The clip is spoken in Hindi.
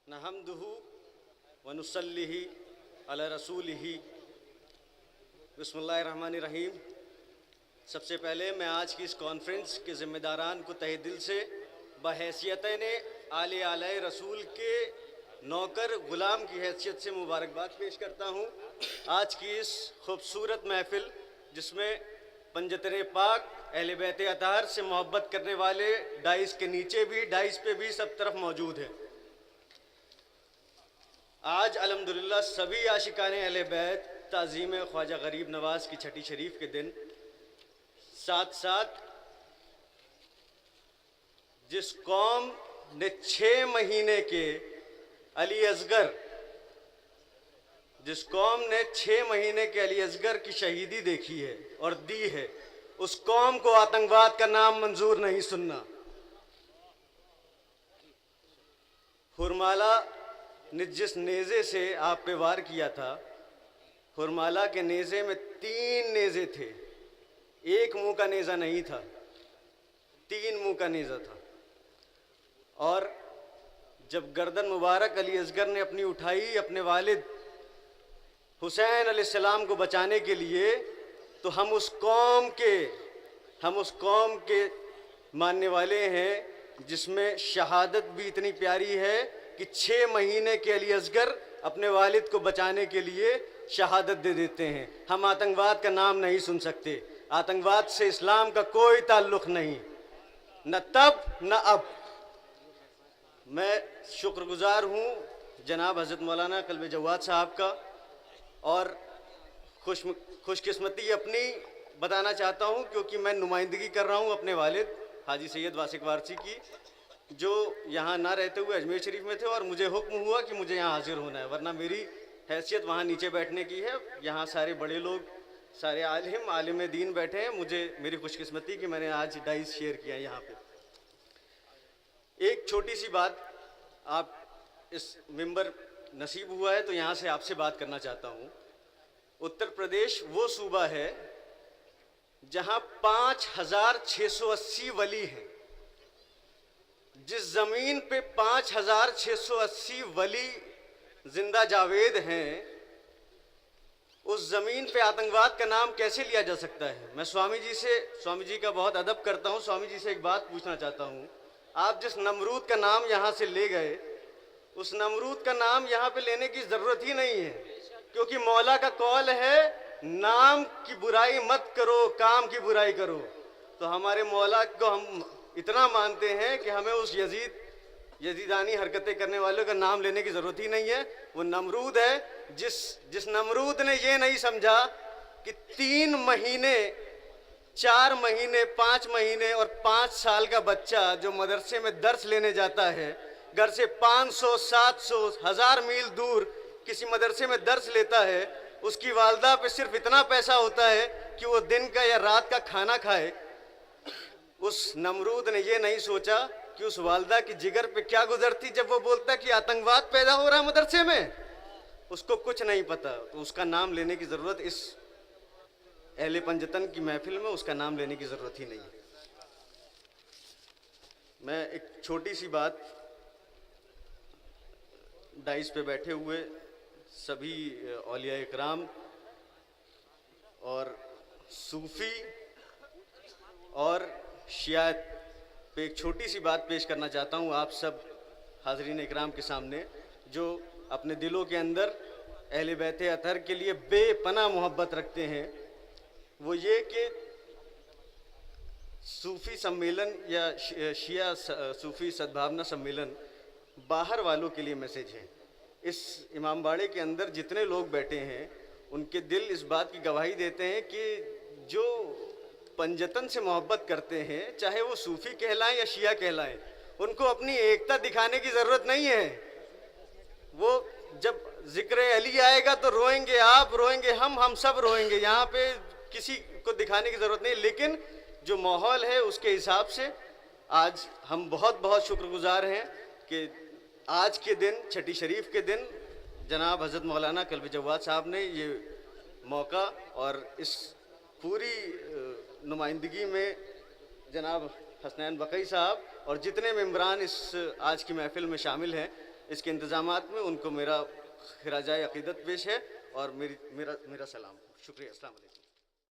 नहम्दुहु व नुसल्लिहि अला रसूलिहि। बिस्मिल्लाहिर्रहमानिर्रहीम। सबसे पहले मैं आज की इस कॉन्फ्रेंस के ज़िम्मेदारान को तहे दिल से बहैसियतन आले आले रसूल के नौकर ग़ुलाम की हैसियत से मुबारकबाद पेश करता हूँ। आज की इस खूबसूरत महफ़िल जिसमें पंजतने पाक अहले बैत अताहर से मोहब्बत करने वाले डाइस के नीचे भी, डाइस पे भी सब तरफ मौजूद हैं। आज अल्हम्दुलिल्लाह सभी आशिकाने अहले बैत ताज़ीम ख्वाजा गरीब नवाज़ की छठी शरीफ के दिन, साथ साथ जिस कौम ने 6 महीने के अली असगर, जिस कौम ने 6 महीने के अली असगर की शहीदी देखी है और दी है, उस कौम को आतंकवाद का नाम मंजूर नहीं सुनना। हुरमाला ने जिस नेज़े से आप पे वार किया था, हुरमाला के नेज़े में 3 नेज़े थे, एक मुंह का नेज़ा नहीं था, 3 मुंह का नेज़ा था। और जब गर्दन मुबारक अली असगर ने अपनी उठाई अपने वालिद हुसैन अलैहिस्सलाम को बचाने के लिए, तो हम उस कौम के मानने वाले हैं जिसमें शहादत भी इतनी प्यारी है कि 6 महीने के अली असगर अपने वालिद को बचाने के लिए शहादत दे देते हैं। हम आतंकवाद का नाम नहीं सुन सकते। आतंकवाद से इस्लाम का कोई ताल्लुक़ नहीं, न तब न अब। मैं शुक्रगुज़ार हूँ जनाब हज़रत मौलाना कल्बे जवाद साहब का, और खुशकिस्मती अपनी बताना चाहता हूँ क्योंकि मैं नुमाइंदगी कर रहा हूँ अपने वालिद हाजी सैयद वासिक वारसी की, जो यहाँ ना रहते हुए अजमेर शरीफ में थे और मुझे हुक्म हुआ कि मुझे यहाँ हाजिर होना है, वरना मेरी हैसियत वहाँ नीचे बैठने की है। यहाँ सारे बड़े लोग, सारे आलिम दीन बैठे हैं। मुझे मेरी खुशकिस्मती कि मैंने आज डाइस शेयर किया यहाँ पे। एक छोटी सी बात, आप इस मिंबर नसीब हुआ है तो यहाँ से आपसे बात करना चाहता हूँ। उत्तर प्रदेश वो सूबा है जहाँ 5680 वली हैं। जिस ज़मीन पे 5680 वली जिंदा जावेद हैं, उस ज़मीन पे आतंकवाद का नाम कैसे लिया जा सकता है? मैं स्वामी जी का बहुत अदब करता हूँ। स्वामी जी से एक बात पूछना चाहता हूँ। आप जिस नमरूद का नाम यहाँ से ले गए, उस नमरूद का नाम यहाँ पे लेने की ज़रूरत ही नहीं है, क्योंकि मौला का कौल है नाम की बुराई मत करो, काम की बुराई करो। तो हमारे मौला को हम इतना मानते हैं कि हमें उस यजीदानी हरकतें करने वालों का नाम लेने की ज़रूरत ही नहीं है। वो नमरूद है जिस नमरूद ने ये नहीं समझा कि 3 महीने, 4 महीने, 5 महीने और 5 साल का बच्चा जो मदरसे में दर्स लेने जाता है, घर से 500, 700, 1000 मील दूर किसी मदरसे में दर्स लेता है, उसकी वालदा पे सिर्फ इतना पैसा होता है कि वो दिन का या रात का खाना खाए। उस नमरूद ने ये नहीं सोचा कि उस वालदा की जिगर पे क्या गुजरती जब वो बोलता कि आतंकवाद पैदा हो रहा है मदरसे में। उसको कुछ नहीं पता। तो उसका नाम लेने की ज़रूरत, इस अहले पंजतन की महफिल में उसका नाम लेने की ज़रूरत ही नहीं है। मैं एक छोटी सी बात, डाइस पे बैठे हुए सभी औलिया इकराम और सूफ़ी और शियात पे एक छोटी सी बात पेश करना चाहता हूँ आप सब हाज़रीन इकराम के सामने, जो अपने दिलों के अंदर अहले बैत अतहर के लिए बेपनाह मोहब्बत रखते हैं। वो ये कि सूफ़ी सम्मेलन या शिया सूफ़ी सद्भावना सम्मेलन बाहर वालों के लिए मैसेज है। इस इमामबाड़े के अंदर जितने लोग बैठे हैं, उनके दिल इस बात की गवाही देते हैं कि जो पंजतन से मोहब्बत करते हैं, चाहे वो सूफ़ी कहलाएं या शिया कहलाएं, उनको अपनी एकता दिखाने की ज़रूरत नहीं है। वो जब ज़िक्र अली आएगा तो रोएंगे आप, रोएंगे हम सब रोएंगे। यहाँ पे किसी को दिखाने की ज़रूरत नहीं। लेकिन जो माहौल है उसके हिसाब से आज हम बहुत बहुत शुक्रगुज़ार हैं कि आज के दिन, छठी शरीफ के दिन, जनाब हज़रत मौलाना कल्बे जवाद साहब ने ये मौका, और इस पूरी नुमाइंदगी में जनाब हसनैन बकई साहब और जितने मेंबरान इस आज की महफ़िल में शामिल हैं, इसके इंतजामात में, उनको मेरा खिराजाए अकीदत पेश है और मेरा सलाम। शुक्रिया। अस्सलाम वालेकुम।